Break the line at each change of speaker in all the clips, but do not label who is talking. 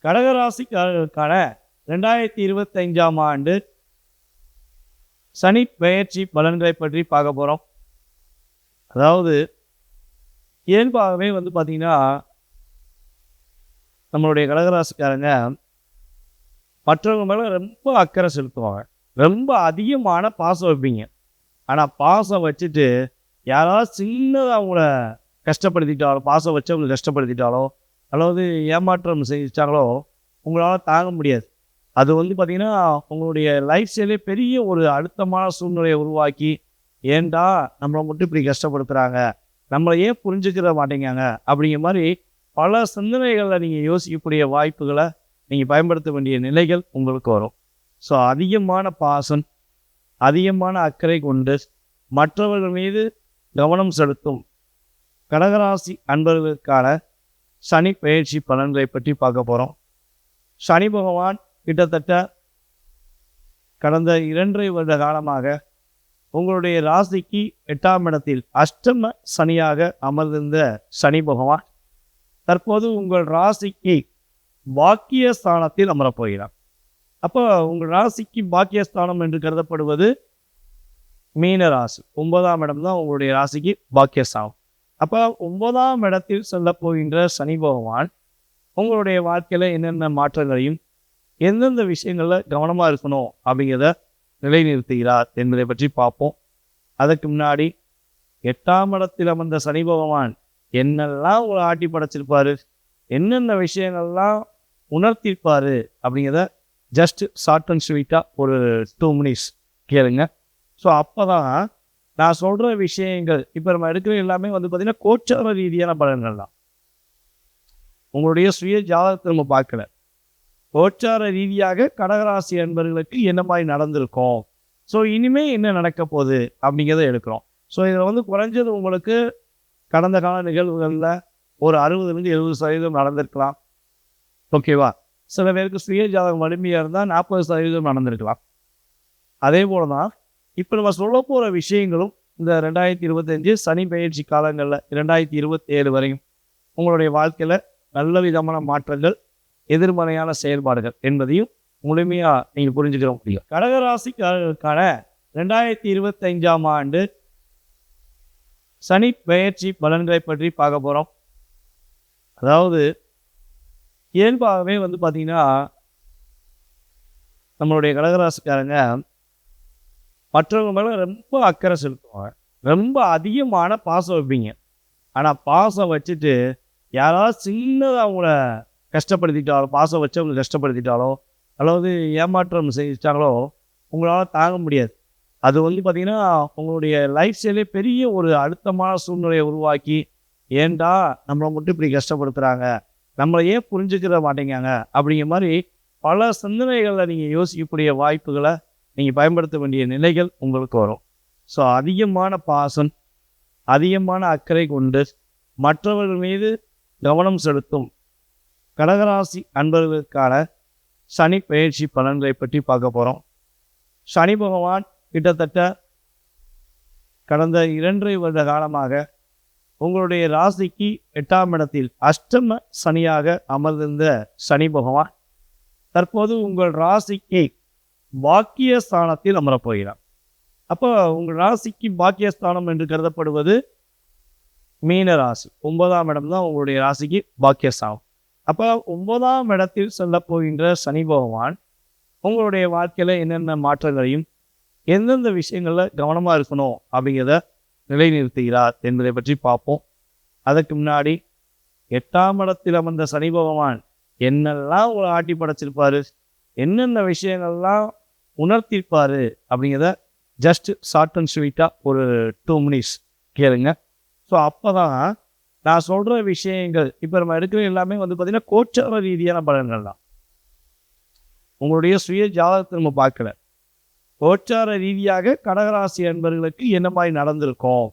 கடகராசிக்காரர்களுக்கான 2025ஆம் ஆண்டு சனி பெயர்ச்சி பலன்களை பற்றி பார்க்க போகிறோம். அதாவது இயல்பாகவே பார்த்தீங்கன்னா, நம்மளுடைய கடகராசிக்காரங்க மற்றவங்க மேலே ரொம்ப அக்கறை செலுத்துவாங்க. ரொம்ப அதிகமான பாசம் வைப்பீங்க. ஆனால் பாசம் வச்சுட்டு யாராவது சின்னதாக அவங்கள கஷ்டப்படுத்திட்டாலோ, பாசம் வச்சு அவங்களை கஷ்டப்படுத்திட்டாலோ, அல்லது ஏமாற்றம் செஞ்சாங்களோ உங்களால் தாங்க முடியாது. அது பார்த்தீங்கன்னா, உங்களுடைய லைஃப் ஸ்டைலே பெரிய ஒரு அழுத்தமான சூழ்நிலையை உருவாக்கி, ஏன்டா நம்மளை மட்டும் இப்படி கஷ்டப்படுத்துகிறாங்க, நம்மளை ஏன் புரிஞ்சுக்கிற மாட்டேங்காங்க அப்படிங்கிற மாதிரி பல சிந்தனைகளில் நீங்கள் யோசிக்கக்கூடிய வாய்ப்புகளை நீங்கள் பயன்படுத்த வேண்டிய நிலைகள் உங்களுக்கு வரும். ஸோ அதிகமான பாசம், அதிகமான அக்கறை கொண்டு மற்றவர்கள் மீது கவனம் செலுத்தும் கடகராசி அன்பர்களுக்கான சனி பெயர்ச்சி பலன்களை பற்றி பார்க்க போகிறோம். சனி பகவான் கிட்டத்தட்ட கடந்த 2.5 வருட காலமாக உங்களுடைய ராசிக்கு 8ஆம் இடத்தில் அஷ்டம சனியாக அமர்ந்திருந்த சனி பகவான் தற்போது உங்கள் ராசிக்கு பாக்கியஸ்தானத்தில் அமரப்போகிறார். அப்போ உங்கள் ராசிக்கு பாக்கியஸ்தானம் என்று கருதப்படுவது மீன ராசி. 9ஆம் இடம் தான் உங்களுடைய ராசிக்கு பாக்கியஸ்தானம். அப்போ 9ஆம் இடத்தில் செல்ல போகின்ற சனி பகவான் உங்களுடைய வாழ்க்கையில் என்னென்ன மாற்றங்களையும் எந்தெந்த விஷயங்களில் கவனமாக இருக்கணும் அப்படிங்கிறத நிலைநிறுத்துகிறார் என்பதை பற்றி பார்ப்போம். அதுக்கு முன்னாடி 8ஆம் இடத்தில் அமர்ந்த சனி பகவான் என்னெல்லாம் உங்களை ஆட்டி படைச்சிருப்பாரு, என்னென்ன விஷயங்கள்லாம் உணர்த்திருப்பாரு அப்படிங்கிறத ஜஸ்ட் ஷார்ட் அண்ட் ஸ்வீட்டாக ஒரு 2 மினிட்ஸ் கேளுங்க. ஸோ அப்போ தான் நான் சொல்கிற விஷயங்கள் இப்போ நம்ம எடுக்கிற எல்லாமே பார்த்திங்கன்னா கோச்சார ரீதியான பலன்கள் தான். உங்களுடைய சுய ஜாதகத்தை நம்ம பார்க்கல, கோச்சார ரீதியாக கடகராசி அன்பர்களுக்கு என்ன மாதிரி நடந்திருக்கும், ஸோ இனிமேல் என்ன நடக்க போகுது அப்படிங்கிறத எடுக்கிறோம். ஸோ இதில் குறைஞ்சது உங்களுக்கு கடந்த கால நிகழ்வுகளில் ஒரு 60-70% நடந்திருக்கலாம். ஓகேவா? சில பேருக்கு சுய ஜாதகம் வலிமையாக இருந்தால் 40% நடந்திருக்கலாம். அதே போல தான் இப்போ நம்ம சொல்ல போகிற விஷயங்களும் இந்த 2025 சனி பெயர்ச்சி காலங்களில் 2027 வரையும் உங்களுடைய வாழ்க்கையில் நல்ல விதமான மாற்றங்கள், எதிர்மறையான செயல்பாடுகள் என்பதையும் முழுமையாக நீங்கள் புரிஞ்சுக்கிற முடியும். கடகராசிக்காரர்களுக்கான 2025ஆம் ஆண்டு சனி பெயர்ச்சி பலன்களை பற்றி பார்க்க போகிறோம். அதாவது இயல்பாகவே பார்த்தீங்கன்னா, நம்மளுடைய கடகராசிக்காரங்க மற்றவங்க மேலே ரொம்ப அக்கறை செலுத்துவாங்க. ரொம்ப அதிகமான பாசம் வைப்பீங்க. ஆனால் பாசம் வச்சுட்டு யாராவது சின்னதாக அவங்கள கஷ்டப்படுத்திட்டாலோ, பாசம் வச்சு அவங்களை கஷ்டப்படுத்திட்டாலோ, அல்லது ஏமாற்றம் செஞ்சாங்களோ உங்களால் தாங்க முடியாது. அது பார்த்தீங்கன்னா, உங்களுடைய லைஃப் ஸ்டைலே பெரிய ஒரு அழுத்தமான சூழ்நிலையை உருவாக்கி, ஏன்டா நம்மளை மட்டும் இப்படி கஷ்டப்படுத்துகிறாங்க, நம்மளை ஏன் புரிஞ்சுக்கிற மாட்டேங்காங்க அப்படிங்கிற மாதிரி பல சிந்தனைகளில் நீங்கள் யோசிக்கக்கூடிய வாய்ப்புகளை நீங்கள் பயன்படுத்த வேண்டிய நிலைகள் உங்களுக்கு வரும். ஸோ அதிகமான பாசம், அதிகமான அக்கறை கொண்டு மற்றவர்கள் மீது கவனம் செலுத்தும் கடகராசி அன்பர்களுக்கான சனி பெயர்ச்சி பலன்களை பற்றி பார்க்க போகிறோம். சனி பகவான் கிட்டத்தட்ட கடந்த 2.5 வருட காலமாக உங்களுடைய ராசிக்கு 8ஆம் இடத்தில் அஷ்டம சனியாக அமர்ந்திருந்த சனி பகவான் தற்போது உங்கள் ராசிக்கு பாக்கியஸ்தானத்தில் அமரப்போகிறார். அப்போ உங்கள் ராசிக்கு பாக்கியஸ்தானம் என்று கருதப்படுவது மீன ராசி. 9ஆம் இடம் தான் உங்களுடைய ராசிக்கு பாக்கியஸ்தானம். அப்போ 9ஆம் இடத்தில் செல்ல போகின்ற சனி பகவான் உங்களுடைய வாழ்க்கையில் என்னென்ன மாற்றங்களையும் எந்தெந்த விஷயங்களில் கவனமாக இருக்கணும் அப்படிங்கிறத நிலைநிறுத்துகிறார் என்பதை பற்றி பார்ப்போம். அதுக்கு முன்னாடி 8ஆம் இடத்தில் அமர்ந்த சனி பகவான் என்னெல்லாம் உங்களை ஆட்டி படைச்சிருப்பாரு, என்னென்ன விஷயங்கள்லாம் உணர்த்திருப்பாரு அப்படிங்கிறத ஜஸ்ட் ஷார்ட் அண்ட் ஸ்வீட்டாக ஒரு 2 மினிட்ஸ் கேளுங்க. ஸோ அப்போ தான் நான் சொல்கிற விஷயங்கள் இப்போ நம்ம எடுக்கிற எல்லாமே பார்த்திங்கன்னா கோச்சார ரீதியான பலன்கள் தான். உங்களுடைய சுய ஜாதகத்தை நம்ம பார்க்கல, கோச்சார ரீதியாக கடகராசி அன்பர்களுக்கு என்ன மாதிரி நடந்திருக்கும்,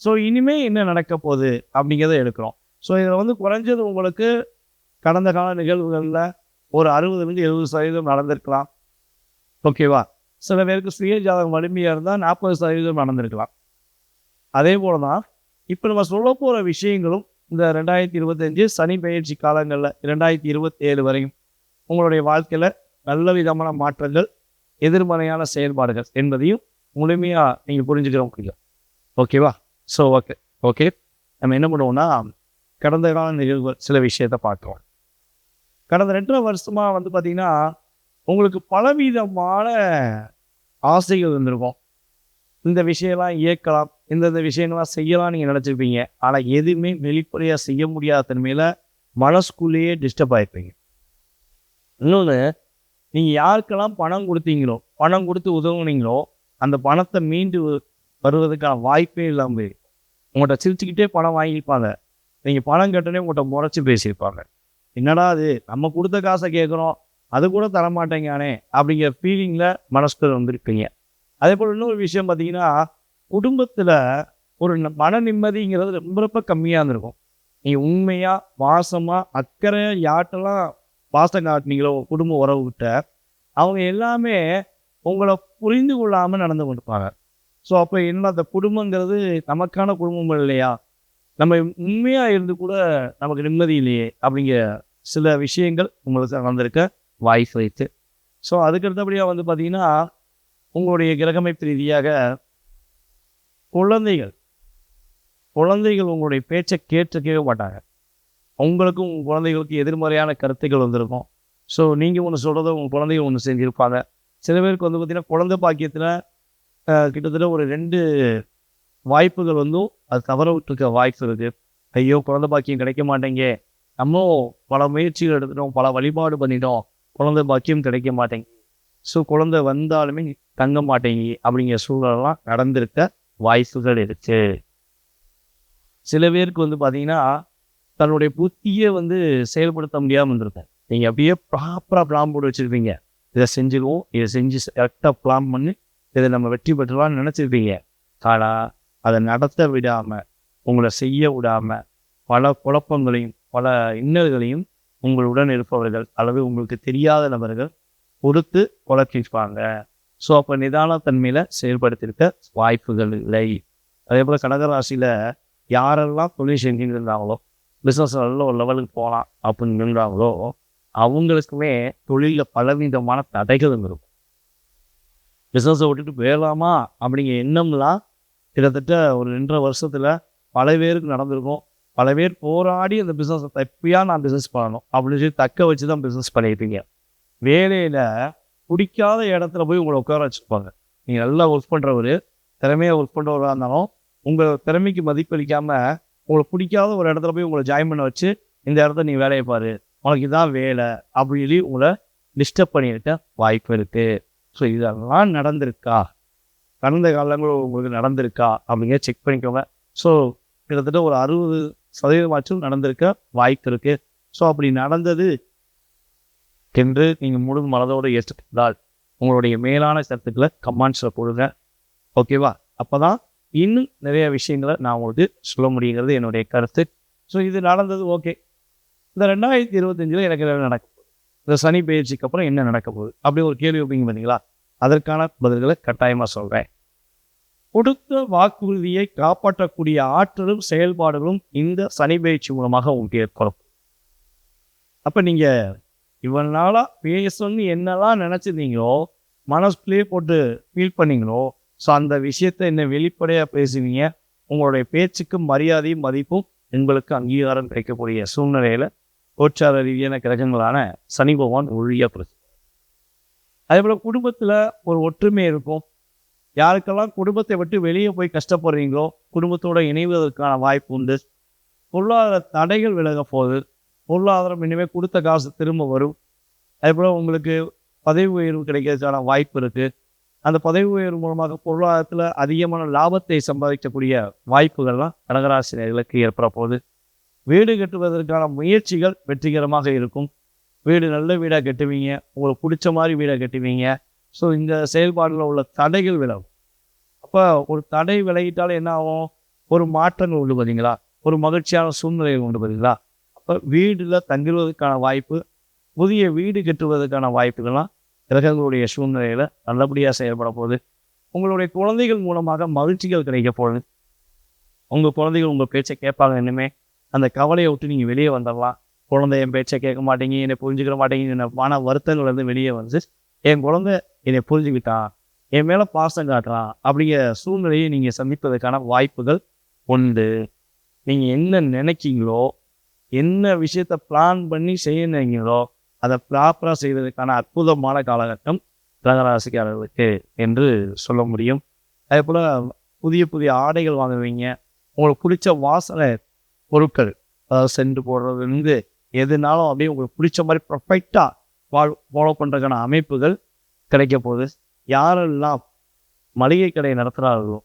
ஸோ இனிமேல் என்ன நடக்க போகுது அப்படிங்கிறத எடுக்கிறோம். ஸோ இதில் குறைஞ்சது உங்களுக்கு கடந்த கால நிகழ்வுகளில் ஒரு 60-70% நடந்திருக்கலாம். ஓகேவா? சில பேருக்கு சுய ஜாதகம் வலிமையாக இருந்தால் 40% நடந்திருக்கலாம். அதே போல தான் இப்போ நம்ம சொல்ல போகிற விஷயங்களும் இந்த 2025 சனி பெயர்ச்சி காலங்களில் 2027 வரையும் உங்களுடைய வாழ்க்கையில் நல்ல விதமான மாற்றங்கள், எதிர்மறையான செயல்பாடுகள் என்பதையும் முழுமையாக நீங்கள் புரிஞ்சுக்கிற முடியும். ஓகேவா? ஸோ ஓகே ஓகே நம்ம என்ன பண்ணுவோம்னா, கடந்த கால நிகழ்வு சில விஷயத்தை பார்க்குறோம். கடந்த 2.5 வருஷமாக பார்த்தீங்கன்னா, உங்களுக்கு பலவிதமான ஆசைகள் இருந்திருக்கும். இந்த விஷயம்லாம் இயக்கலாம், இந்தந்த விஷயங்கள்லாம் செய்யலாம் நீங்கள் நினச்சிருப்பீங்க. ஆனால் எதுவுமே வெளிப்படையாக செய்ய முடியாத தன்மையில் மனசுக்குள்ளேயே டிஸ்டர்ப் ஆகிருப்பீங்க. இன்னொன்று, நீங்கள் யாருக்கெல்லாம் பணம் கொடுத்தீங்களோ, பணம் கொடுத்து உதவுனீங்களோ, அந்த பணத்தை மீண்டு வருவதற்கான வாய்ப்பே இல்லாமல் போயிடும். உங்கள்கிட்ட சிரிச்சுக்கிட்டே பணம் வாங்கியிருப்பாங்க. நீங்கள் பணம் கேட்டோன்னே உங்கள்கிட்ட முறைச்சி பேசியிருப்பாங்க. என்னடா அது, நம்ம கொடுத்த காசை கேட்குறோம், அது கூட தரமாட்டேங்கானே அப்படிங்கிற ஃபீலிங்கில் மனசுக்குள்ள வந்திருப்பீங்க. அதே போல் இன்னொரு விஷயம் பார்த்தீங்கன்னா, குடும்பத்தில் ஒரு மன நிம்மதிங்கிறது ரொம்ப ரொம்ப கம்மியாக இருந்திருக்கும். நீங்கள் உண்மையாக பாசமாக அக்கறையாக யார்கிட்டலாம் பாசம் காட்டினீங்களோ குடும்ப உறவுகிட்ட, அவங்க எல்லாமே உங்களை புரிந்து கொள்ளாமல் நடந்து கொண்டிருப்பாங்க. ஸோ அப்போ என்ன, அந்த குடும்பங்கிறது நமக்கான குடும்பம் இல்லையா, நம்ம உண்மையாக இருந்து கூட நமக்கு நிம்மதி இல்லையே அப்படிங்கிற சில விஷயங்கள் உங்களுக்கு நடந்திருக்க வாய்ப்பு வைத்து. ஸோ அதுக்கு அடுத்தபடியாக பார்த்தீங்கன்னா, உங்களுடைய கிரகமைப்பு ரீதியாக குழந்தைகள் உங்களுடைய பேச்சை கேட்கவே மாட்டாங்க. உங்களுக்கும் உங்கள் குழந்தைகளுக்கு எதிர்மறையான கருத்துக்கள் வந்திருக்கும். ஸோ நீங்கள் ஒன்று சொல்கிறத உங்கள் குழந்தைங்க ஒன்று செஞ்சுருப்பாங்க. சில பேருக்கு பார்த்தீங்கன்னா, குழந்தை பாக்கியத்தில் கிட்டத்தட்ட ஒரு 2 வாய்ப்புகள் அது தவற விட்டுருக்க வாய்ப்பு இருக்குது. ஐயோ, குழந்தை பாக்கியம் கிடைக்க மாட்டேங்க, நம்மளும் பல முயற்சிகள் எடுத்துட்டோம், பல வழிபாடு பண்ணிட்டோம், குழந்தை பாக்கியம் கிடைக்க மாட்டேங்க, ஸோ குழந்தை வந்தாலுமே தங்க மாட்டேங்கி அப்படிங்கிற சூழலெல்லாம் நடந்திருக்க வாய்ப்புகள் இருக்கு. சில பேருக்கு பார்த்தீங்கன்னா, தன்னுடைய புத்தியை செயல்படுத்த முடியாமல் இருந்திருக்கும். நீங்கள் அப்படியே ப்ராப்பராக பிளான் போட்டு வச்சுருப்பீங்க. இதை செஞ்சுருவோம், இதை செஞ்சு கரெக்டாக பிளான் பண்ணி இதை நம்ம வெற்றி பெற்றலாம்னு நினச்சிருப்பீங்க. ஆனால் அதை நடத்த விடாமல், உங்களை செய்ய விடாமல், பல குழப்பங்களையும் பல இன்னல்களையும் உங்களுடன் இருப்பவர்கள் அல்லது உங்களுக்கு தெரியாத நபர்கள் கொடுத்து குழப்பிப்பாங்க. ஸோ அப்போ நிதானத்தன்மையில் செயல்படுத்தியிருக்க வாய்ப்புகள் இல்லை. அதே போல் கடகராசியில் யாரெல்லாம் தொழில் செஞ்சுட்டு இருந்தாங்களோ, பிஸ்னஸ் நல்ல ஒரு லெவலுக்கு போகலாம் அப்படின்னு இருந்தாங்களோ, அவங்களுக்குமே தொழிலில் பலவிதமான தடைகள் இருக்கும். பிஸ்னஸை விட்டுட்டு போயிடலாமா அப்படிங்கிற எண்ணம்லாம் கிட்டத்தட்ட ஒரு 2.5 வருஷத்தில் பல பேருக்கு நடந்திருக்கும். பல பேர் போராடி அந்த பிஸ்னஸை தப்பியாக நான் பிஸ்னஸ் பண்ணணும் அப்படின்னு சொல்லி தக்க வச்சு தான் பிஸ்னஸ் பண்ணியிருப்பீங்க. வேலையில் பிடிக்காத இடத்துல போய் உங்களை உட்கார வச்சுருப்பாங்க. நீங்கள் நல்லா ஒர்க் பண்ணுறவர், திறமையாக ஒர்க் பண்ணுறவராக இருந்தாலும் உங்கள் திறமைக்கு மதிப்பளிக்காமல் உங்களை பிடிக்காத ஒரு இடத்துல போய் உங்களை ஜாயின் பண்ண வச்சு, இந்த இடத்துல நீ வேலையை பாரு, உனக்கு இதான் வேலை அப்படின்னு சொல்லி உங்களை டிஸ்டர்ப் பண்ணியிருக்க வாய்ப்பு இருக்குது. ஸோ இதெல்லாம் நடந்திருக்கா, கடந்த காலங்கள் உங்களுக்கு நடந்திருக்கா அப்படிங்கிற செக் பண்ணிக்கோங்க. ஸோ கிட்டத்தட்ட ஒரு 60% நடந்திருக்க வாய்ப்பு இருக்குது. ஸோ அப்படி நடந்தது என்று நீங்கள் முழு மனதோடு ஏற்றுக்கொண்டால் உங்களுடைய மேலான கருத்துக்களை கமெண்ட்ஸில் கொடுங்க. ஓகேவா? அப்போ தான் இன்னும் நிறைய விஷயங்களை நான் உங்களுக்கு சொல்ல முடியுங்கிறது என்னுடைய கருத்து. ஸோ இது நடந்தது ஓகே. இந்த 2025 எனக்கு என்ன நடக்க போகுது, இந்த சனி பயிற்சிக்கு அப்புறம் என்ன நடக்க போகுது அப்படி ஒரு கேள்வி வைப்பீங்க பார்த்தீங்களா? அதற்கான பதில்களை கட்டாயமாக சொல்கிறேன். கொடுத்த வாக்குறுதியை காப்பாற்றக்கூடிய ஆற்றலும் செயல்பாடுகளும் இந்த சனி பயிற்சி மூலமாக உங்களுக்கு ஏற்படும். அப்போ நீங்கள் இவ்வளவு நாளாக பேசணும்னு என்னெல்லாம் நினச்சிருந்தீங்களோ, மனசுக்குள்ளேயே போட்டு ஃபீல் பண்ணீங்களோ, ஸோ அந்த விஷயத்தை என்ன வெளிப்படையாக பேசுவீங்க. உங்களுடைய பேச்சுக்கு மரியாதையும் மதிப்பும் உங்களுக்கு அங்கீகாரம் கிடைக்கக்கூடிய சூழ்நிலையில் கோச்சார ரீதியான கிரகங்களான சனி பகவான் ஒழியாக பிரச்சனை. அதே போல் குடும்பத்தில் ஒரு ஒற்றுமை இருக்கும். யாருக்கெல்லாம் குடும்பத்தை விட்டு வெளியே போய் கஷ்டப்படுறீங்களோ, குடும்பத்தோடு இணைவதற்கான வாய்ப்பு உண்டு. பொருளாதார தடைகள் விலக போகுது. பொருளாதாரம் இனிமேல் கொடுத்த காசு திரும்ப வரும். அதே போல் உங்களுக்கு பதவி உயர்வு கிடைக்கிறதுக்கான வாய்ப்பு இருக்குது. அந்த பதவி உயர்வு மூலமாக பொருளாதாரத்தில் அதிகமான லாபத்தை சம்பாதிக்கக்கூடிய வாய்ப்புகள்லாம் கடகராசினர்களுக்கு ஏற்பட போகுது. வீடு கட்டுவதற்கான முயற்சிகள் வெற்றிகரமாக இருக்கும். வீடு நல்ல வீடாக கட்டுவீங்க, உங்களுக்கு பிடிச்ச மாதிரி வீடாக கட்டுவீங்க. ஸோ இந்த செயல்பாடுகளில் உள்ள தடைகள் விலகும். அப்போ ஒரு தடை விலகிட்டாலும் என்ன ஆகும், ஒரு மாற்றங்கள் உண்டு பார்த்தீங்களா, ஒரு மகிழ்ச்சியான சூழ்நிலைகள் உண்டு பார்த்தீங்களா. அப்போ வீட்டில் தங்குவதற்கான வாய்ப்பு, புதிய வீடு கட்டுவதற்கான வாய்ப்புகள்லாம் கிரகங்களுடைய சூழ்நிலையில் நல்லபடியாக செயல்பட போகுது. உங்களுடைய குழந்தைகள் மூலமாக மகிழ்ச்சிகள் கிடைக்க போகுது. உங்கள் குழந்தைகள் உங்கள் பேச்சை கேட்பாங்க. இன்னுமே அந்த கவலையை விட்டு நீங்கள் வெளியே வந்துடலாம். குழந்தை என் பேச்சை கேட்க மாட்டேங்க, என்னை புரிஞ்சுக்கிற மாட்டேங்க, என்ன மன வருத்தங்கள் வந்து வெளியே வந்து என் குழந்தை என்னை புரிஞ்சுக்கிட்டான், என் மேலே பாசம் காட்டுறான் அப்படிங்கிற சூழ்நிலையை நீங்கள் சந்திப்பதற்கான வாய்ப்புகள் உண்டு. நீங்கள் என்ன நினைக்கிங்களோ, என்ன விஷயத்த பிளான் பண்ணி செய்யணுங்களோ அதை ப்ராப்பராக செய்வதற்கான அற்புதமான காலகட்டம் கடகராசிக்காரர்களுக்கு என்று சொல்ல முடியும். அதே போல் புதிய புதிய ஆடைகள் வாங்குவீங்க. உங்களுக்கு பிடிச்ச வாசனை பொருட்கள், அதாவது சென்று போடுறதுலேருந்து எதுனாலும் அப்படியே உங்களுக்கு பிடிச்ச மாதிரி பர்ஃபெக்டாக ஃபாலோ பண்ணுறதுக்கான அமைப்புகள் கிடைக்க போகுது. யாரெல்லாம் மளிகை கடை நடத்துகிறார்களோ,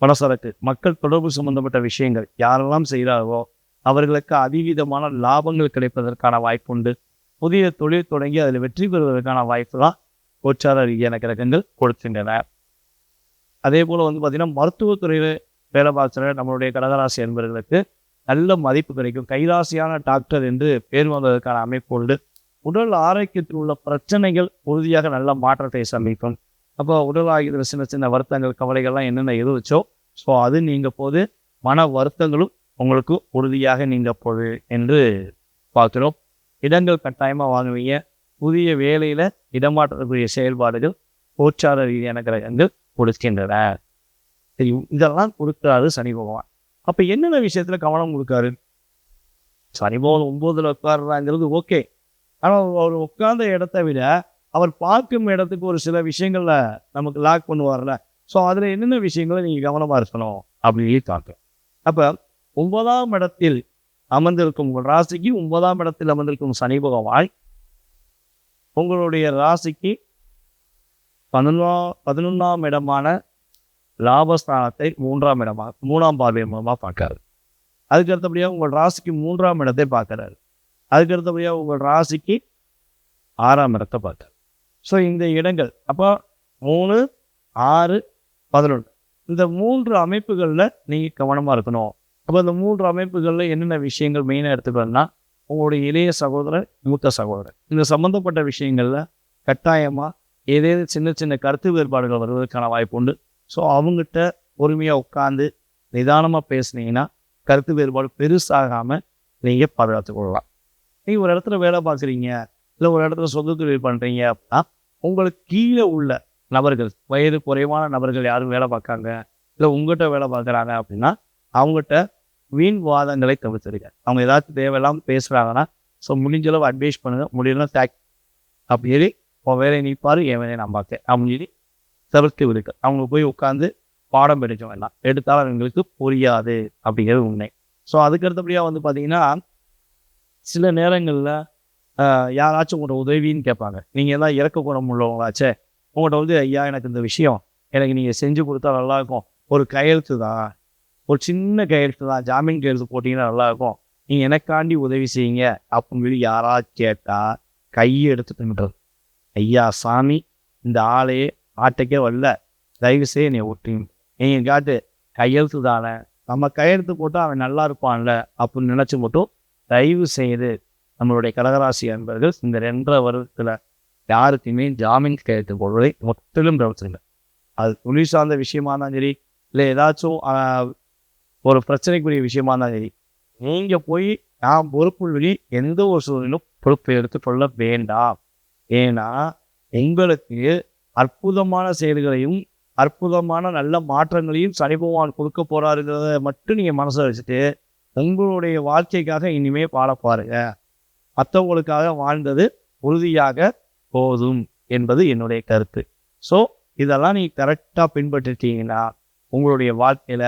பலசரக்கு மக்கள் தொடர்பு சம்பந்தப்பட்ட விஷயங்கள் யாரெல்லாம் செய்கிறார்களோ அவர்களுக்கு அதீதமான லாபங்கள் கிடைப்பதற்கான வாய்ப்பு உண்டு. புதிய தொழில் தொடங்கி அதில் வெற்றி பெறுவதற்கான வாய்ப்பு தான் கோச்சார ரீதியான கிரகங்கள் கொடுக்கின்றன. அதே போல் வந்து பார்த்திங்கன்னா மருத்துவத்துறையில் வேலை பார்க்குற நம்மளுடைய கடகராசி என்பவர்களுக்கு நல்ல மதிப்பு கிடைக்கும். கைராசியான டாக்டர் என்று பேர் வந்ததற்கான அமைப்பு உண்டு. உடல் ஆரோக்கியத்தில் உள்ள பிரச்சனைகள் உறுதியாக நல்ல மாற்றத்தை சந்திக்கும். அப்போ உடல் ஆகிய சின்ன சின்ன வருத்தங்கள் கவலைகள்லாம் என்னென்ன இருந்துச்சோ ஸோ அது நீங்க போது மன வருத்தங்களும் உங்களுக்கு உறுதியாக நீங்க போகுது என்று பார்க்கிறோம். இடங்கள் கட்டாயமாக வாங்குவீங்க. புதிய வேலையில் இடமாற்றக்கூடிய செயல்பாடுகள் கோச்சார ரீதியான கிரகங்கள் கொடுக்கின்றன. சரி, இதெல்லாம் கொடுக்குறாரு சனி பகவான். அப்போ என்னென்ன விஷயத்தில் கவனம் கொடுக்காரு? சனி பகவான் 9ல் உட்கார்றாங்கிறது ஓகே. ஆனால் அவர் உட்கார்ந்த இடத்த விட அவர் பார்க்கும் இடத்துக்கு ஒரு சில விஷயங்களில் நமக்கு லாக் பண்ணுவார்ல. ஸோ அதில் என்னென்ன விஷயங்களை நீங்கள் கவனமாக இருக்கணும் அப்படின்னு பார்க்கலாம். அப்போ 9ஆம் இடத்தில் அமர்ந்திருக்கும் உங்கள் ராசிக்கு 9ஆம் இடத்தில் அமர்ந்திருக்கும் சனி பகவான் உங்களுடைய ராசிக்கு 11ஆம் இடமான லாபஸ்தானத்தை 3ஆம் பார்வை மூலமாக பார்க்காரு. அதுக்கு அடுத்தபடியாக உங்கள் ராசிக்கு 3ஆம் இடத்தை பார்க்குறாரு. அதுக்கு அடுத்தபடியாக உங்கள் ராசிக்கு 6ஆம் இடத்தை பார்க்காரு. ஸோ இந்த இடங்கள் அப்போ 3, 6, 11 இந்த 3 அமைப்புகளில் நீங்கள் கவனமாக இருக்கணும். அப்போ இந்த 3 அமைப்புகளில் என்னென்ன விஷயங்கள் மெயினாக எடுத்துக்கணும்னா உங்களுடைய இளைய சகோதரர், மூத்த சகோதரர் இந்த சம்மந்தப்பட்ட விஷயங்களில் கட்டாயமாக ஏதேனும் சின்ன சின்ன கருத்து வேறுபாடுகள் வருவதற்கான வாய்ப்பு உண்டு. ஸோ அவங்ககிட்ட பொறுமையாக உட்காந்து நிதானமாக பேசுனீங்கன்னா கருத்து வேறுபாடு பெருசாகாமல் நீங்கள் பாதுகாத்துக் கொள்ளலாம். நீங்கள் ஒரு இடத்துல வேலை பார்க்குறீங்க, இல்லை ஒரு இடத்துல சொந்த தொழில் பண்ணுறீங்க அப்படின்னா உங்களுக்கு கீழே உள்ள நபர்கள், வயது குறைவான நபர்கள் யாரும் வேலை பார்க்காங்க, இல்லை உங்கள்கிட்ட வேலை பார்க்குறாங்க அப்படின்னா அவங்ககிட்ட வீண் வாதங்களை தவிர்த்துருங்க. அவங்க ஏதாச்சும் தேவையில்லாமல் பேசுகிறாங்கன்னா ஸோ முடிஞ்சளவு அட்வைஸ் பண்ணுங்கள். முடியலாம் டேக் அப்படி சொல்லி உன் வேலையை நீப்பாரு, என் வேலையை நான் பார்க்க அப்படின்னு சொல்லி தவிர்த்து விடுக்க. அவங்க போய் உட்காந்து பாடம் எடுக்க வேண்டாம். எடுத்தாலும் அவங்களுக்கு புரியாது அப்படிங்கிறது உண்மை. ஸோ அதுக்கடுத்தபடியாக வந்து பார்த்தீங்கன்னா சில நேரங்களில் யாராச்சும் உங்களோட உதவின்னு கேட்பாங்க. நீங்கள் எல்லாம் இறக்க குணம் உள்ளவங்களாச்சே, உங்கள்கிட்ட வந்து ஐயா எனக்கு இந்த விஷயம் எனக்கு நீங்கள் செஞ்சு கொடுத்தா நல்லாயிருக்கும், ஒரு கையெழுத்து தான், ஒரு சின்ன கையெழுத்து தான், ஜாமீன் கையெழுத்து போட்டிங்கன்னா நல்லாயிருக்கும், நீங்கள் எனக்காண்டி உதவி செய்யுங்க அப்படின்னு சொல்லி யாராவது கேட்டால் கையை எடுத்துட்டு ஐயா சாமி இந்த ஆளையே ஆட்டைக்கே வரல, தயவு செய்ய என்னை ஒட்டிங்க, நீங்கள் காட்டு கையெழுத்து தானே, நம்ம கையெழுத்து போட்டால் அவன் நல்லா இருப்பான்ல அப்படின்னு நினச்சி மட்டும் தயவு செய்து நம்மளுடைய கடகராசி அன்பர்கள் இந்த 2.5 வருடத்தில் யாருக்குமே ஜாமீன் கையெழுத்து போடுவதை முற்றிலும் தவிர்த்துங்க. அது தொழில் சார்ந்த விஷயமா இருந்தாலும் சரி, இல்லை ஏதாச்சும் ஒரு பிரச்சனைக்குரிய விஷயமா இருந்தாலும் சரி, நீங்கள் போய் நான் பொறுப்புள்ளி எந்த ஒரு சூழலிலும் பொறுப்பை எடுத்துக்கொள்ள வேண்டாம். ஏன்னா உங்களுக்கு அற்புதமான செயல்களையும் அற்புதமான நல்ல மாற்றங்களையும் சனி பகவான் கொடுக்க போறாருங்கிறத மட்டும் நீங்கள் மனசில் வச்சுட்டு உங்களுடைய வாழ்க்கைக்காக இனிமே பாட பாருங்க. மற்றவங்களுக்காக வாழ்ந்தது உறுதியாக போதும் என்பது என்னுடைய கருத்து. ஸோ இதெல்லாம் நீங்கள் கரெக்டாக பின்பற்றிட்டீங்கன்னா உங்களுடைய வாழ்க்கையில்